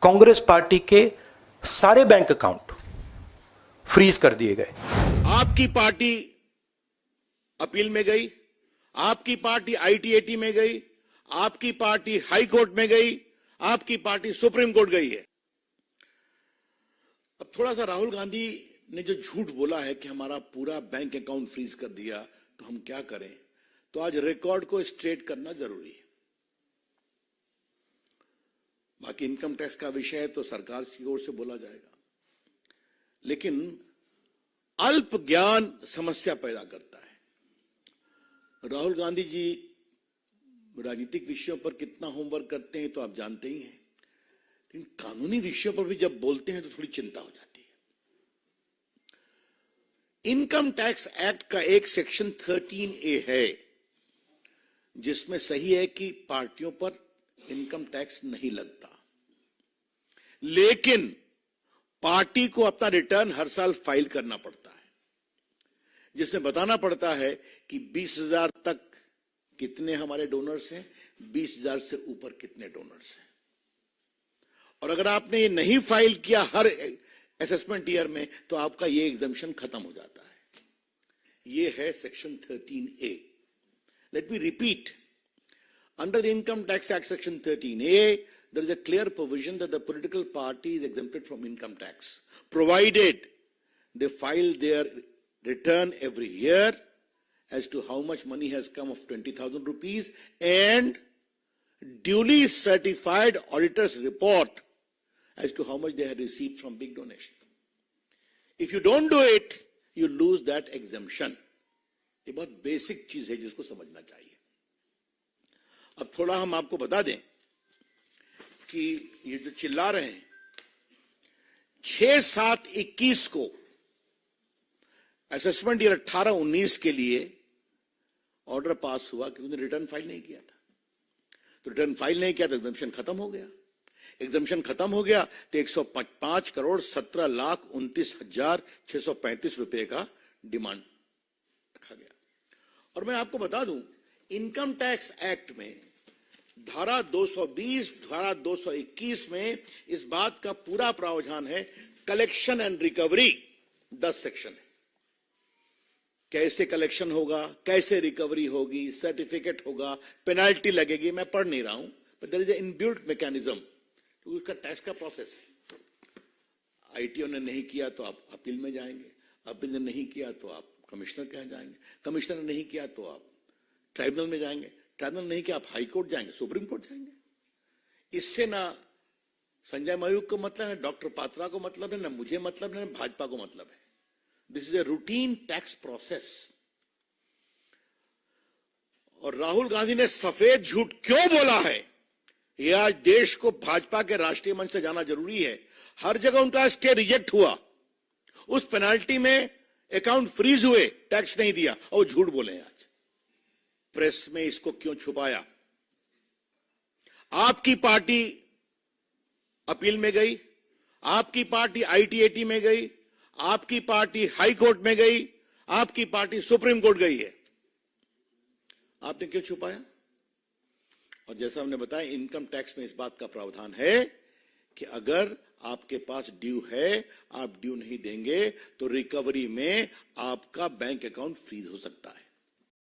Congress party के सारे bank account freeze कर दिए गए। आपकी पार्टी अपील में गई, आपकी पार्टी आईटीएटी में गई, आपकी पार्टी हाई कोर्ट में गई, आपकी पार्टी सुप्रीम कोर्ट गई है। अब थोड़ा सा राहुल गांधी ने जो झूठ बोला है कि हमारा पूरा बैंक अकाउंट फ्रीज कर दिया, तो हम क्या करें, तो आज रिकॉर्ड को स्ट्रेट करना जरूरी है। बाकी इनकम टैक्स का विषय है तो सरकार की ओर से बोला जाएगा, लेकिन अल्प ज्ञान समस्या पैदा करता है। राहुल गांधी जी राजनीतिक विषयों पर कितना होमवर्क करते हैं तो आप जानते ही हैं, लेकिन कानूनी विषयों पर भी जब बोलते हैं तो थोड़ी चिंता हो जाती है। इनकम टैक्स एक्ट का एक सेक्शन 13A है जिसमें सही है कि पार्टियों पर इनकम टैक्स नहीं लगता, लेकिन पार्टी को अपना रिटर्न हर साल फाइल करना पड़ता है, जिसमें बताना पड़ता है कि 20,000 तक कितने हमारे डोनर्स हैं, 20,000 से ऊपर कितने डोनर्स हैं। और अगर आपने ये नहीं फाइल किया हर असेसमेंट ईयर में तो आपका ये एग्जम्पशन खत्म हो जाता है। ये है section 13A। Let me repeat, under the Income Tax Act section 13A, there is a clear provision that the political party is exempted from income tax, provided they file their return every year as to how much money has come of 20,000 rupees and duly certified auditor's report as to how much they had received from big donation. If you don't do it, you lose that exemption. ये बहुत basic चीज है जिसको समझना चाहिए। अब थोड़ा हम आपको बता दें कि ये जो चिल्ला रहे हैं, 6/7/21 को असेसमेंट ईयर 18-19 के लिए ऑर्डर पास हुआ कि उन्होंने रिटर्न फाइल नहीं किया था, तो रिटर्न फाइल नहीं किया तो एग्जम्पशन खत्म हो गया। एग्जम्पशन खत्म हो गया तो 105,17,29,635 रुपए का डिमांड रखा गया। और मैं आपको बता दूं, इनकम टैक्स एक्ट में धारा 220, धारा 221 में इस बात का पूरा प्रावधान है। कलेक्शन एंड रिकवरी 10 सेक्शन है। कैसे कलेक्शन होगा, कैसे रिकवरी होगी, सर्टिफिकेट होगा, पेनाल्टी लगेगी, मैं पढ़ नहीं रहा हूं, but there is a inbuilt mechanism. तो उसका टैक्स का प्रोसेस है। आईटीओ ने नहीं किया तो आप अपील में जाएंगे, अपील ने नहीं किया तो आप कमिश्नर के यहाँ जाएंगे, कमिश्नर ने नहीं किया तो आप ट्राइब्यूनल में जाएंगे, ट्राइब्यूनल नहीं किया आप हाई कोर्ट जाएंगे, सुप्रीम कोर्ट जाएंगे। इससे ना संजय मयूख को मतलब है, डॉक्टर पात्रा को मतलब है, ना मुझे मतलब है, ना भाजपा को मतलब है। This is a routine tax process. और राहुल गांधी ने सफेद झूठ क्यों बोला है, यह आज देश को भाजपा के राष्ट्रीय मंच से जाना जरूरी है। हर जगह उनका स्टे रिजेक्ट हुआ, उस पेनाल्टी में अकाउंट फ्रीज हुए, टैक्स नहीं दिया, और झूठ बोले आज। प्रेस में इसको क्यों छुपाया? आपकी पार्टी अपील में गई, आपकी पार्टी आईटीएटी में गई, आपकी पार्टी हाई कोर्ट में गई, आपकी पार्टी सुप्रीम कोर्ट गई है। आपने क्यों छुपाया? और जैसा हमने बताया, इनकम टैक्स में इस बात का प्रावधान है कि अगर आपके पास ड्यू है, आप ड्यू नहीं देंगे तो रिकवरी में आपका बैंक अकाउंट फ्रीज हो सकता है।